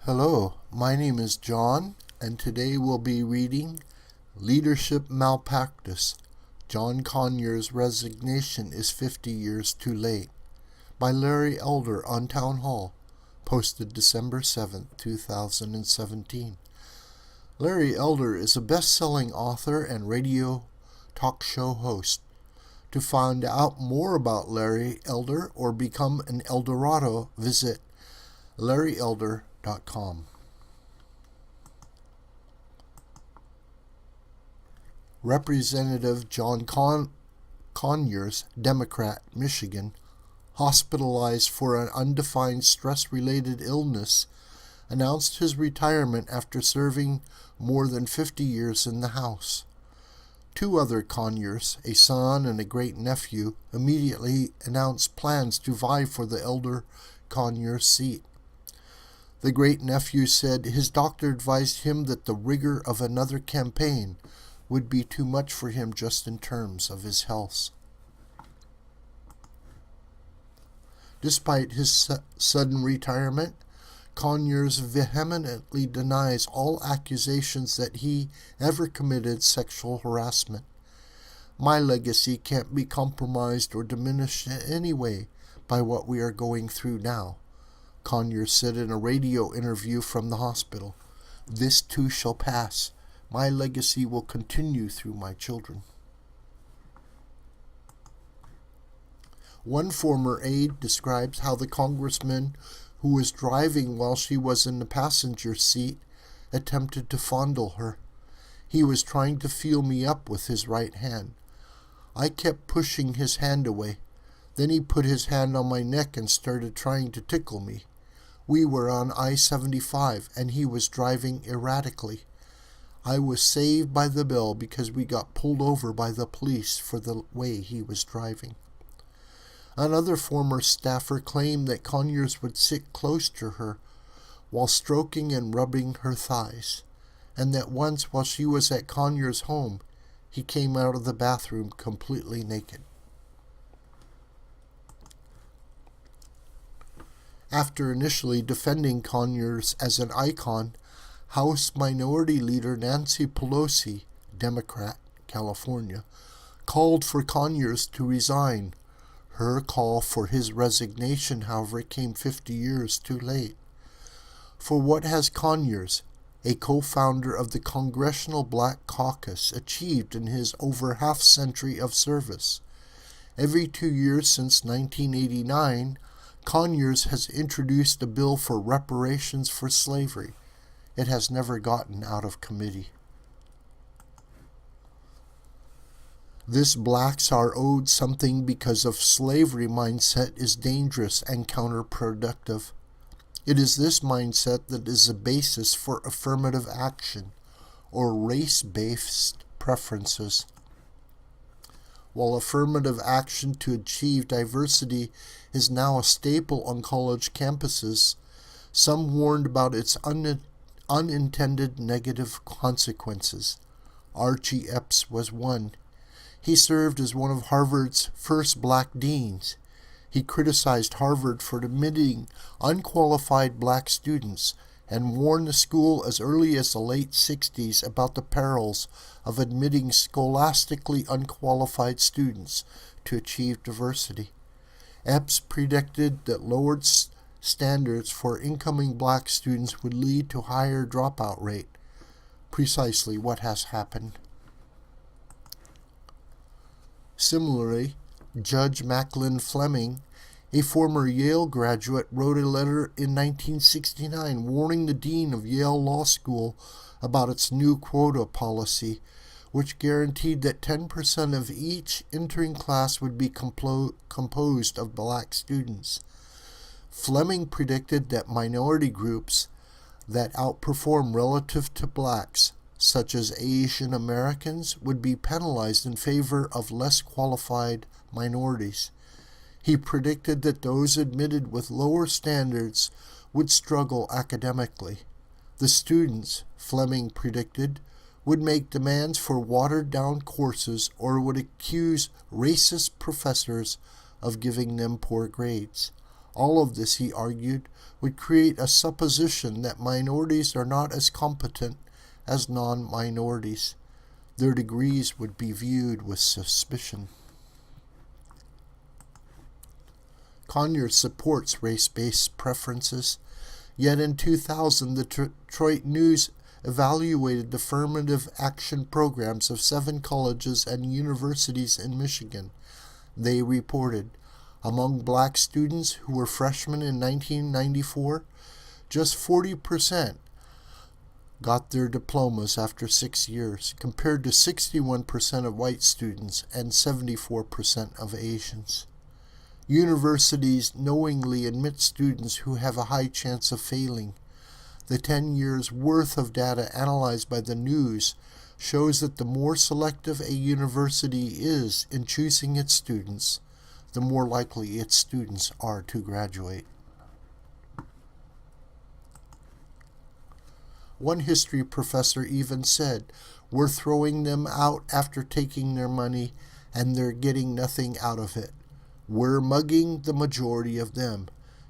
Hello, my name is John, and today we'll be reading Leadership Malpractice. John Conyers' Resignation is 50 Years Too Late by Larry Elder on Townhall, posted December 7, 2017. Larry Elder is a best-selling author and radio talk show host. To find out more about Larry Elder or become an Eldorado, visit LarryElder.com. Representative John Conyers, Democrat, Michigan, hospitalized for an undefined stress-related illness, announced his retirement after serving more than 50 years in the House. Two other Conyers, a son and a great-nephew, immediately announced plans to vie for the elder Conyers seat. The great-nephew said his doctor advised him that the rigor of another campaign would be too much for him just in terms of his health. Despite his sudden retirement, Conyers vehemently denies all accusations that he ever committed sexual harassment. "My legacy can't be compromised or diminished in any way by what we are going through now," Conyers said in a radio interview from the hospital. "This too shall pass. My legacy will continue through my children." One former aide describes how the congressman who was driving while she was in the passenger seat attempted to fondle her. "He was trying to feel me up with his right hand. I kept pushing his hand away. Then he put his hand on my neck and started trying to tickle me. We were on I-75 and he was driving erratically. I was saved by the bell because we got pulled over by the police for the way he was driving." Another former staffer claimed that Conyers would sit close to her while stroking and rubbing her thighs, and that once while she was at Conyers' home, he came out of the bathroom completely naked. After initially defending Conyers as an icon, House Minority Leader Nancy Pelosi, Democrat, California, called for Conyers to resign. Her call for his resignation, however, came 50 years too late. For what has Conyers, a co-founder of the Congressional Black Caucus, achieved in his over half-century of service? Every 2 years since 1989, Conyers has introduced a bill for reparations for slavery. It has never gotten out of committee. This blacks are owed something because of slavery mindset is dangerous and counterproductive. It is this mindset that is the basis for affirmative action or race-based preferences. While affirmative action to achieve diversity is now a staple on college campuses, some warned about its unintended negative consequences. Archie Epps was one. He served as one of Harvard's first black deans. He criticized Harvard for admitting unqualified black students and warned the school as early as the late 60s about the perils of admitting scholastically unqualified students to achieve diversity. Epps predicted that lowered standards for incoming black students would lead to higher dropout rate. Precisely what has happened. Similarly, Judge Macklin Fleming, a former Yale graduate, wrote a letter in 1969 warning the dean of Yale Law School about its new quota policy, which guaranteed that 10% of each entering class would be composed of black students. Fleming predicted that minority groups that outperform relative to blacks, such as Asian Americans, would be penalized in favor of less qualified minorities. He predicted that those admitted with lower standards would struggle academically. The students, Fleming predicted, would make demands for watered-down courses or would accuse racist professors of giving them poor grades. All of this, he argued, would create a supposition that minorities are not as competent as non-minorities. Their degrees would be viewed with suspicion. Conyers supports race-based preferences, yet in 2000 the Detroit News evaluated the affirmative action programs of 7 colleges and universities in Michigan. They reported, among black students who were freshmen in 1994, just 40% got their diplomas after 6 years, compared to 61% of white students and 74% of Asians. Universities knowingly admit students who have a high chance of failing. The 10 years' worth of data analyzed by the news shows that the more selective a university is in choosing its students, the more likely its students are to graduate. One history professor even said, "We're throwing them out after taking their money, and they're getting nothing out of it. We're mugging the majority of them,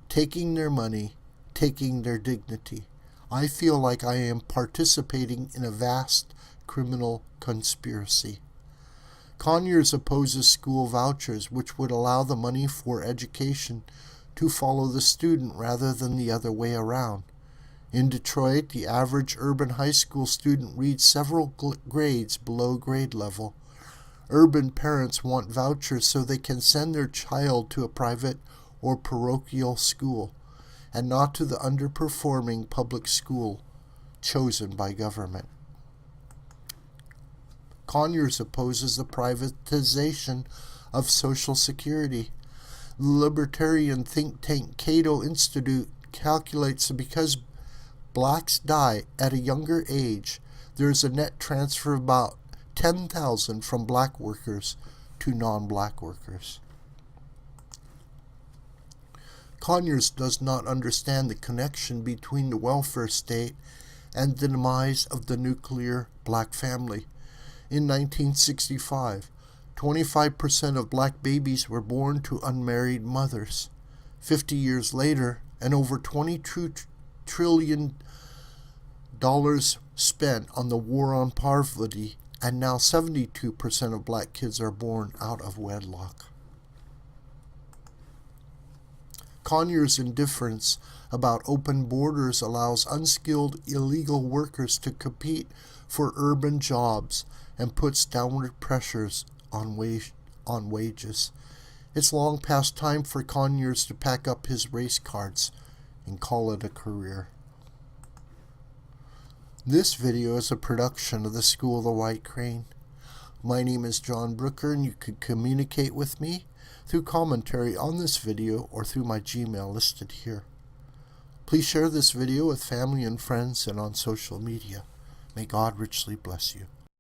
taking their money, taking their dignity. I feel like I am participating in a vast criminal conspiracy." Conyers opposes school vouchers, which would allow the money for education to follow the student rather than the other way around. In Detroit, the average urban high school student reads several grades below grade level. Urban parents want vouchers so they can send their child to a private or parochial school, and not to the underperforming public school chosen by government. Conyers opposes the privatization of Social Security. The libertarian think tank Cato Institute calculates that because blacks die at a younger age, there is a net transfer of about 10,000 from black workers to non-black workers. Conyers does not understand the connection between the welfare state and the demise of the nuclear black family. In 1965, 25% of black babies were born to unmarried mothers. 50 years later, and over $22 trillion spent on the war on poverty, and now 72% of black kids are born out of wedlock. Conyers' indifference about open borders allows unskilled illegal workers to compete for urban jobs and puts downward pressures on wages. It's long past time for Conyers to pack up his race cards and call it a career. This video is a production of the School of the White Crane. My name is John Brooker, and you can communicate with me through commentary on this video or through my Gmail listed here. Please share this video with family and friends and on social media. May God richly bless you.